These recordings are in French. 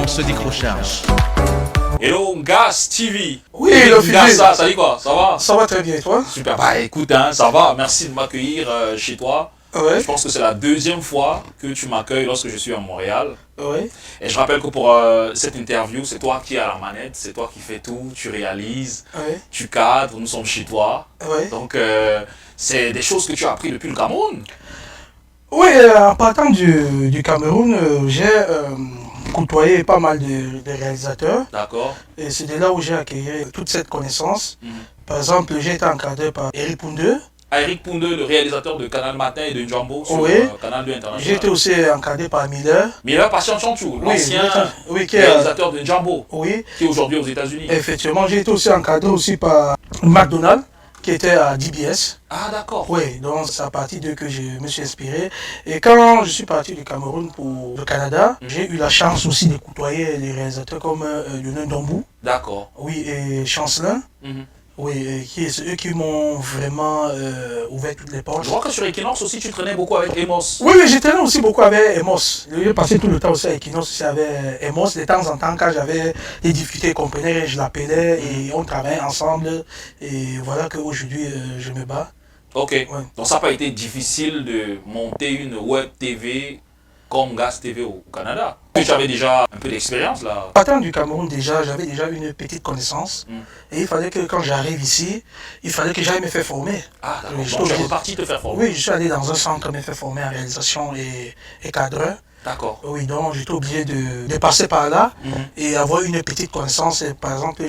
on se décrochage. Hello, Gas TV. Oui, le Gas, ça dit quoi? Ça va? Ça va très bien, et toi? Super, bah écoute, hein, ça va. Merci de m'accueillir chez toi. Ouais. Je pense que c'est la deuxième fois que tu m'accueilles lorsque je suis à Montréal. Ouais. Et je rappelle que pour cette interview, c'est toi qui es à la manette, c'est toi qui fais tout, tu réalises, Ouais. tu cadres, nous sommes chez toi. Ouais. Donc, c'est des choses que tu as appris depuis le Cameroun. Oui, en partant du Cameroun, j'ai côtoyé pas mal de réalisateurs. D'accord. Et c'est de là où j'ai accueilli toute cette connaissance. Mhm. Par exemple, j'ai été encadré par Eric Poundeux. Eric Poundeux, le réalisateur de Canal Matin et de Njambo sur Oui. Canal 2 International. J'ai été aussi encadré par Miller. Miller Patient Chanchou, l'ancien Oui, qui est, réalisateur de Njambo, oui, qui est aujourd'hui aux États-Unis. effectivement, j'ai été aussi encadré aussi par McDonald, qui était à DBS. Ah d'accord. Oui, donc c'est à partir d'eux que je me suis inspiré. Et quand je suis parti du Cameroun pour le Canada, j'ai eu la chance aussi de côtoyer des réalisateurs comme Lionel Dombou, D'accord. oui, et Chancelin. Mhm. Oui, c'est eux qui m'ont vraiment ouvert toutes les portes. Je crois que sur Equinox aussi tu traînais beaucoup avec Emos. Oui, oui, j'étais là aussi beaucoup avec Emos. J'ai passé tout le temps aussi avec Equinox, aussi avec Emos. De temps en temps, quand j'avais des difficultés, il comprenait, je l'appelais et on travaillait ensemble. Et voilà qu'aujourd'hui, je me bats. Ok. Ouais. Donc ça n'a pas été difficile de monter une web TV comme Gas TV au Canada. Tu avais déjà un peu d'expérience là. Partant du Cameroun déjà, j'avais déjà une petite connaissance. Mm. Et il fallait que quand j'arrive ici, il fallait que j'aille me faire former. Ah d'accord. Oui, je Donc tu es suis reparti te faire former. Oui, je suis allé dans un centre me faire former en réalisation et cadreur. D'accord. Oui, donc j'étais obligé de passer par là Mhm. et avoir une petite connaissance. Et, par exemple,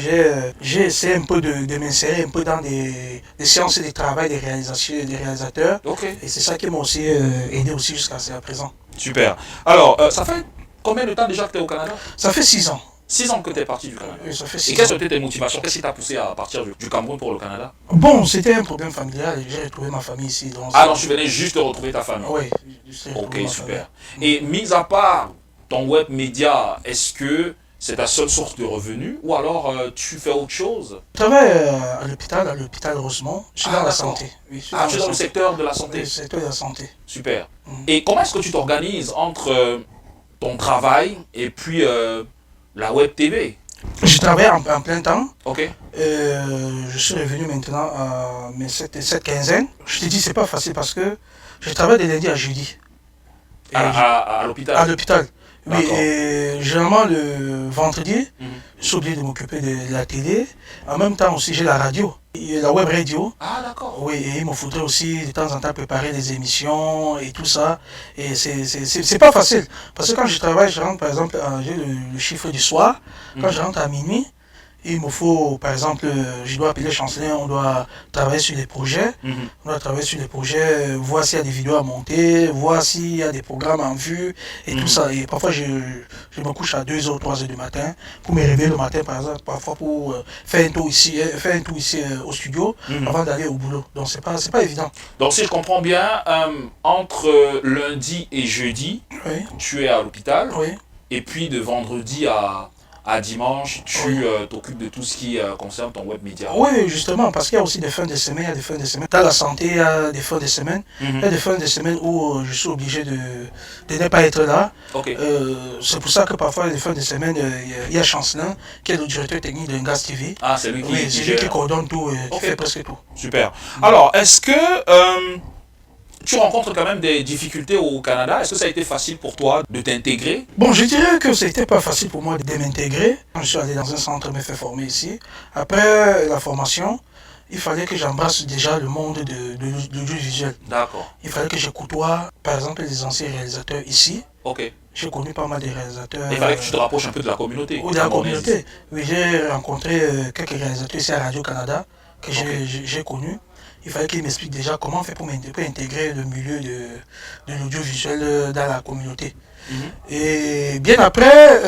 j'ai essayé un peu de m'insérer un peu dans des séances de travail des réalisateurs. Ok. Et c'est ça qui m'a aussi aidé aussi jusqu'à présent. Super. Alors, ça fait combien de temps déjà que tu es au Canada? Ça fait 6 ans. 6 ans que tu es parti du Canada. Oui, ça fait Et 6 quelles ans. étaient tes motivations? Qu'est-ce qui t'a poussé à partir du Cameroun pour le Canada? Bon, c'était un problème familial et j'ai retrouvé ma famille ici. Donc Ah non, tu venais juste de retrouver ta famille. Oui, j'ai retrouvé Ok, ma super. famille. Et mis à part ton web média, est-ce que c'est ta seule source de revenus ou alors tu fais autre chose? Je travaille à l'hôpital Rosemont. Je suis Ah, dans la d'accord. santé. Oui, je suis Ah, tu es dans le santé. secteur de la Oui, santé. le secteur de la santé. Super. Mhm. Et comment est-ce que tu t'organises entre ton travail et puis la web TV? Je travaille en plein temps. Ok. Je suis revenu maintenant à cette quinzaine. Je te dis, c'est pas facile parce que je travaille de lundi à jeudi. Et À à l'hôpital. l'hôpital. Oui, D'accord. et généralement le vendredi, Mhm. je suis obligé de m'occuper de la télé. En même temps aussi, j'ai la radio, et la web radio. Ah, d'accord. Oui, et il me faudrait aussi de temps en temps préparer des émissions et tout ça. Et c'est pas facile. Parce que quand je travaille, je rentre par exemple, j'ai le chiffre du soir. Quand je rentre à minuit, il me faut, par exemple, je dois appeler Chancelin, on doit travailler sur les projets. Mhm. On doit travailler sur les projets, voir s'il y a des vidéos à monter, voir s'il y a des programmes en vue et tout ça. Et parfois, je me couche à 2h ou 3h du matin pour me réveiller le matin, par exemple, parfois pour faire un tour ici, au studio Mhm. avant d'aller au boulot. Donc, c'est pas évident. Donc si je comprends bien, entre lundi et jeudi, Oui, tu es à l'hôpital. oui. Et puis de vendredi à dimanche, tu Oui. t'occupes de tout ce qui concerne ton web média. Oui, justement, parce qu'il y a aussi des fins de semaine, il y a des fins de semaine. Dans la santé, il y a des fins de semaine. Il y a Mhm. des fins de semaine où je suis obligé de ne pas être là. Ok. C'est pour ça que parfois, les fins de semaine, il y a Chancelin, qui est le directeur technique de Gas TV. Ah, c'est lui qui, Oui, qui c'est lui qui gère. coordonne tout, qui Ok. fait presque tout. Super. Alors, est-ce que tu rencontres quand même des difficultés au Canada? Est-ce que ça a été facile pour toi de t'intégrer? Bon, je dirais que c'était pas facile pour moi de m'intégrer. Quand je suis allé dans un centre me faire former ici, après la formation, il fallait que j'embrasse déjà le monde de l'audiovisuel. D'accord. Il fallait que je côtoie, par exemple, les anciens réalisateurs ici. Ok. J'ai connu pas mal de réalisateurs. Il fallait que tu te rapproches un peu de la communauté. Ou de la camerounaise. communauté. Oui, j'ai rencontré quelques réalisateurs ici à Radio-Canada que j'ai connus. Il fallait qu'ils m'expliquent déjà comment on fait pour intégrer le milieu de l'audiovisuel dans la communauté. Mhm. Et bien après,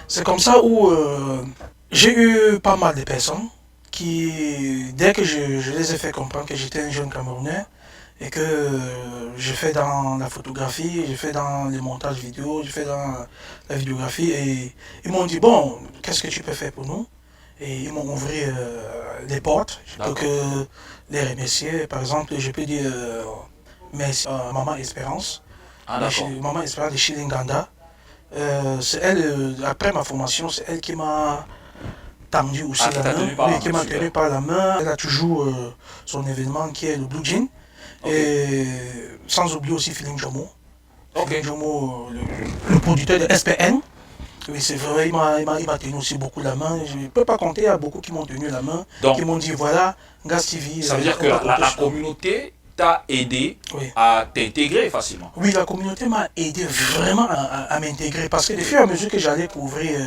c'est comme ça où j'ai eu pas mal de personnes qui, dès que je les ai fait comprendre que j'étais un jeune Camerounais et que je fais dans la photographie, je fais dans les montages vidéo, je fais dans la vidéographie, et ils m'ont dit, bon, qu'est-ce que tu peux faire pour nous? Et ils m'ont ouvert les portes. Je peux que les remercier. Par exemple, je peux dire merci à Maman Espérance. Ah, d'accord. Maman Espérance de Chilinganda, C'est elle, après ma formation, c'est elle qui m'a tendu aussi Ah, qui la t'a main. tenu par Oui, la qui main, m'a super. tenu par la main. Elle a toujours son événement qui est le Blue Jean. Ok, Et sans oublier aussi Feeling Jomo. Feeling ok, Jomo, le producteur de SPN. Oui, c'est vrai, il m'a tenu aussi beaucoup la main. Je ne peux pas compter, il y a beaucoup qui m'ont tenu la main, qui donc m'ont dit voilà, Gas TV, ça veut dire on que va compter la sur toi. communauté t'a aidé Oui. à t'intégrer facilement. Oui, la communauté m'a aidé vraiment à m'intégrer parce que de fur et à mesure que j'allais couvrir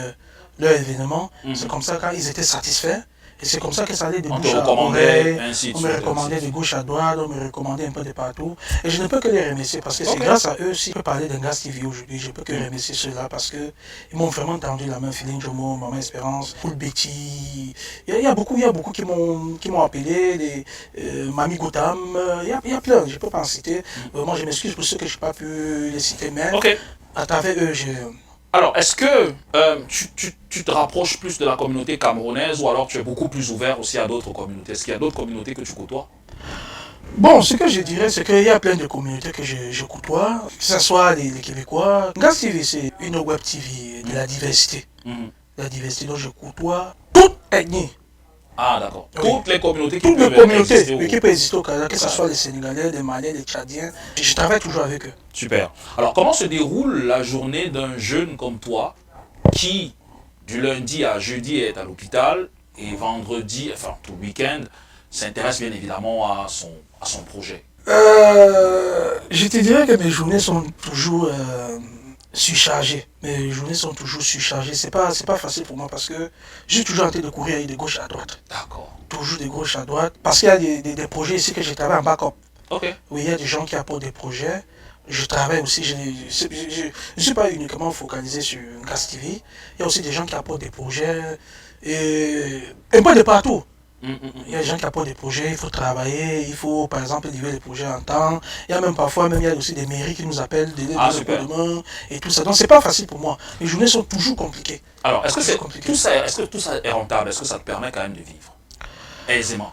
leur événement, c'est Mhm. comme ça quand ils étaient satisfaits. Et c'est comme ça que ça allait de On te bouche à recommandait, oreille, ainsi de on me suite, ainsi de recommandait de suite. gauche à droite, on me recommandait un peu de partout. Et je ne peux que les remercier parce que c'est Ok. grâce à eux, si je peux parler d'Engas TV aujourd'hui, je peux que Mhm. remercier ceux-là parce qu'ils m'ont vraiment tendu la main, Feeling Jomo, Maman Espérance, Poul Betty. Il y a beaucoup qui m'ont appelé, Mamie Gotham, il y a plein, je ne peux pas en citer. Moi, je m'excuse pour ceux que je n'ai pas pu les citer, mais Ok. à travers eux, Alors, est-ce que tu te rapproches plus de la communauté camerounaise ou alors tu es beaucoup plus ouvert aussi à d'autres communautés? Est-ce qu'il y a d'autres communautés que tu côtoies? Bon, ce que je dirais, c'est qu'il y a plein de communautés que je côtoie, que ce soit les Québécois. Gas TV, c'est une web TV de la diversité. Mhm. La diversité dont je côtoie toute ethnie. Ah, d'accord. Oui. Toutes les communautés qui Toutes les peuvent communautés exister oui, qui peuvent exister au Canada, que ce Canada. soit les Sénégalais, les Maliens, les Tchadiens. Je travaille toujours avec eux. Super. Alors, comment se déroule la journée d'un jeune comme toi qui, du lundi à jeudi, est à l'hôpital et vendredi, enfin tout le week-end, s'intéresse bien évidemment à son projet? Je te dirais que mes journées sont toujours surchargées. Mes journées sont toujours surchargées. C'est pas facile pour moi parce que je suis toujours en train de courir de gauche à droite. D'accord. Toujours de gauche à droite. Parce qu'il y a des projets ici que je travaille en backup. Ok. Oui, il y a des gens qui apportent des projets. Je travaille aussi, je ne suis pas uniquement focalisé sur Gas TV. Il y a aussi des gens qui apportent des projets. Et un peu de partout. Il y a des gens qui apportent des projets, il faut travailler, il faut par exemple livrer les projets en temps. Il y a même parfois, il y a aussi des mairies qui nous appellent, des Ah, coup super. de main et tout ça. Donc c'est pas facile pour moi. Les journées sont toujours compliquées. Alors, est-ce que Toujours compliquées. est-ce que tout ça est rentable? Est-ce que ça te permet quand même de vivre aisément?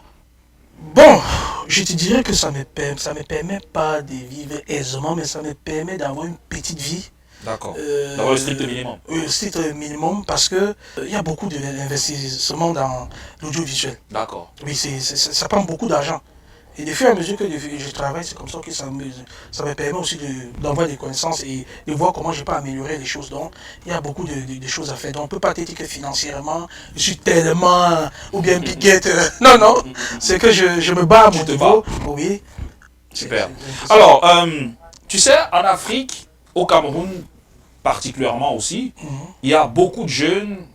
Bon, je te dirais que ça me permet pas de vivre aisément, mais ça me permet d'avoir une petite vie. D'accord. D'avoir le strict minimum. Le strict minimum parce que il y a beaucoup d'investissements dans l'audiovisuel. D'accord. Oui, ça prend beaucoup d'argent. Et de fur et à mesure que je travaille, c'est comme ça que ça me permet aussi d'avoir des connaissances et de voir comment je peux améliorer les choses. Donc, il y a beaucoup de choses à faire. Donc, on ne peut pas te dire que financièrement, je suis tellement, ou bien piquette. Non, non, c'est que je me bats à mon niveau. Oui. Super. Alors, tu sais, en Afrique, au Cameroun particulièrement aussi, il y a beaucoup de jeunes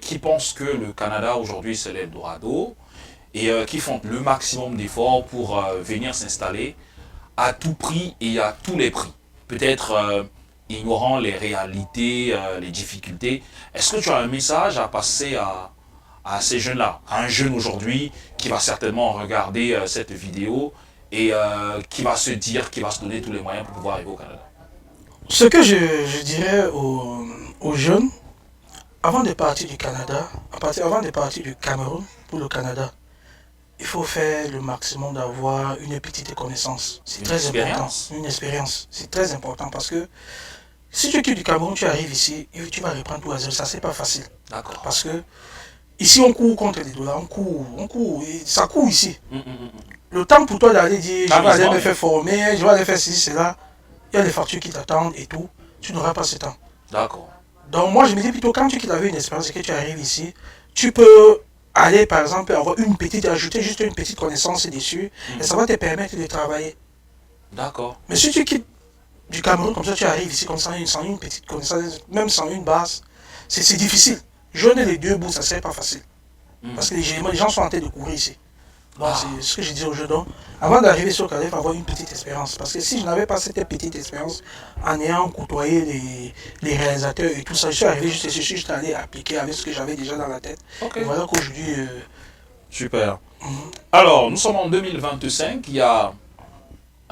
qui pensent que le Canada aujourd'hui c'est l'Eldorado et qui font le maximum d'efforts pour venir s'installer à tout prix et à tous les prix. Peut-être ignorant les réalités, les difficultés. Est-ce que tu as un message à passer à ces jeunes-là, à un jeune aujourd'hui qui va certainement regarder cette vidéo et qui va se dire, qui va se donner tous les moyens pour pouvoir arriver au Canada? Ce que je dirais aux jeunes, avant de partir du Canada, avant de partir du Cameroun pour le Canada, il faut faire le maximum d'avoir une petite connaissance. C'est très important. Une expérience. C'est très important parce que si tu quittes du Cameroun, tu arrives ici, et tu vas reprendre tout à zéro. Ça, c'est pas facile. D'accord. Parce que ici, on court contre les dollars. On court. Et ça court ici. Le temps pour toi d'aller dire, je vais aller me faire former, je vais aller faire ceci, cela. Il y a des factures qui t'attendent et tout. Tu n'auras pas ce temps. D'accord. Donc, moi, je me dis plutôt, quand tu quittes avec une expérience et que tu arrives ici, tu peux aller, par exemple, avoir ajouter juste une petite connaissance dessus, et ça va te permettre de travailler. D'accord. Mais si tu quittes du Cameroun, comme ça, tu arrives ici comme ça, sans une petite connaissance, même sans une base, c'est difficile. Joindre les deux bouts, ça ne serait pas facile. Parce que les gens sont en train de courir ici. Donc, c'est ce que je dis aux jeunes. Donc, avant d'arriver sur le Canada, il faut avoir une petite expérience. Parce que si je n'avais pas cette petite expérience, en ayant côtoyé les réalisateurs et tout ça, je suis arrivé juste ici, je suis allé appliquer avec ce que j'avais déjà dans la tête. Ok. Et voilà qu'aujourd'hui. Super. Alors, nous sommes en 2025, il y a.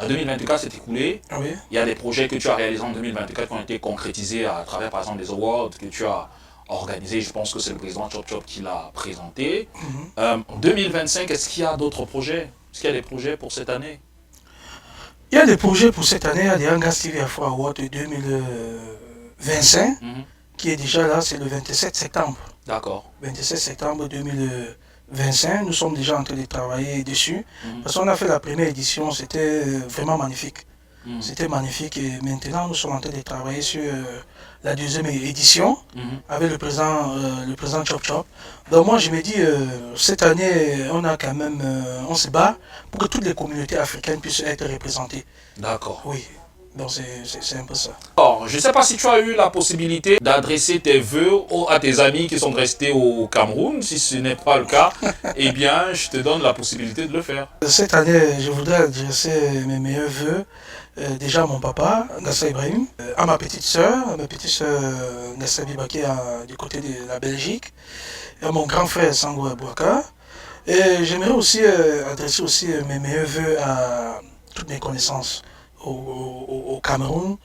2024 s'est écoulé. Oui. Il y a des projets que tu as réalisés en 2024 qui ont été concrétisés à travers, par exemple, des awards que tu as organisés. Je pense que c'est le président Chop Chop qui l'a présenté. En 2025, est-ce qu'il y a d'autres projets? Est-ce qu'il y a des projets pour cette année? Il y a des projets pour cette année. Il y a des Gas TV Afro Award Vincent, Mhm. qui est déjà là, c'est le 27 septembre. D'accord. 27 septembre 2025, nous sommes déjà en train de travailler dessus. Mhm. Parce qu'on a fait la première édition, c'était vraiment magnifique. Mhm. C'était magnifique et maintenant nous sommes en train de travailler sur la deuxième édition Mhm. avec le président Chop Chop. Donc moi je me dis, cette année on a quand même, on se bat pour que toutes les communautés africaines puissent être représentées. D'accord. Oui, donc c'est un peu ça. Alors, je ne sais pas si tu as eu la possibilité d'adresser tes vœux à tes amis qui sont restés au Cameroun. Si ce n'est pas le cas, eh bien, je te donne la possibilité de le faire. Cette année, je voudrais adresser mes meilleurs vœux déjà à mon papa, Ngassa Ibrahim, à ma petite sœur Ngassa Bibaki du côté de la Belgique, et à mon grand frère Sango Abouaka. Et j'aimerais aussi adresser aussi mes meilleurs vœux à toutes mes connaissances au Cameroun,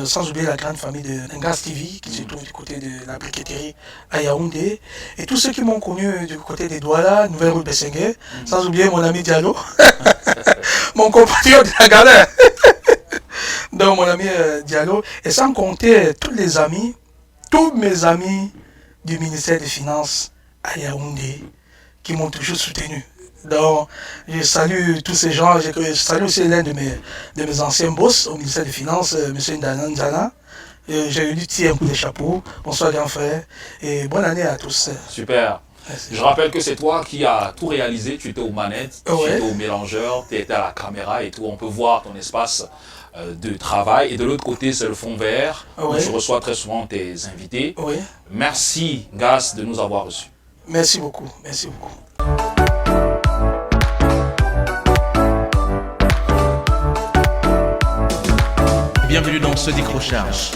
sans oublier la grande famille de Ngas TV qui se trouve du côté de la briqueterie à Yaoundé, et tous ceux qui m'ont connu du côté des Douala, Nouvelle-Rue Bessengue, sans oublier mon ami Diallo, mon compatriote de la galère, donc mon ami Diallo, et sans compter tous mes amis du ministère des Finances à Yaoundé qui m'ont toujours soutenu. Donc, je salue tous ces gens. Je salue aussi l'un de mes anciens boss au ministère des Finances, M. Ndana Nzana. J'ai lui tirer un coup de chapeau. Bonsoir, grand frère. Et bonne année à tous. Super. Merci. Je rappelle que c'est toi qui as tout réalisé. Tu étais aux manettes, tu Ouais. étais au mélangeur, tu étais à la caméra et tout. On peut voir ton espace de travail. Et de l'autre côté, c'est le fond vert. Ouais. Je reçois très souvent tes invités. Oui. Merci, Gas, de nous avoir reçus. Merci beaucoup. Merci beaucoup. Bienvenue dans ce décrochage.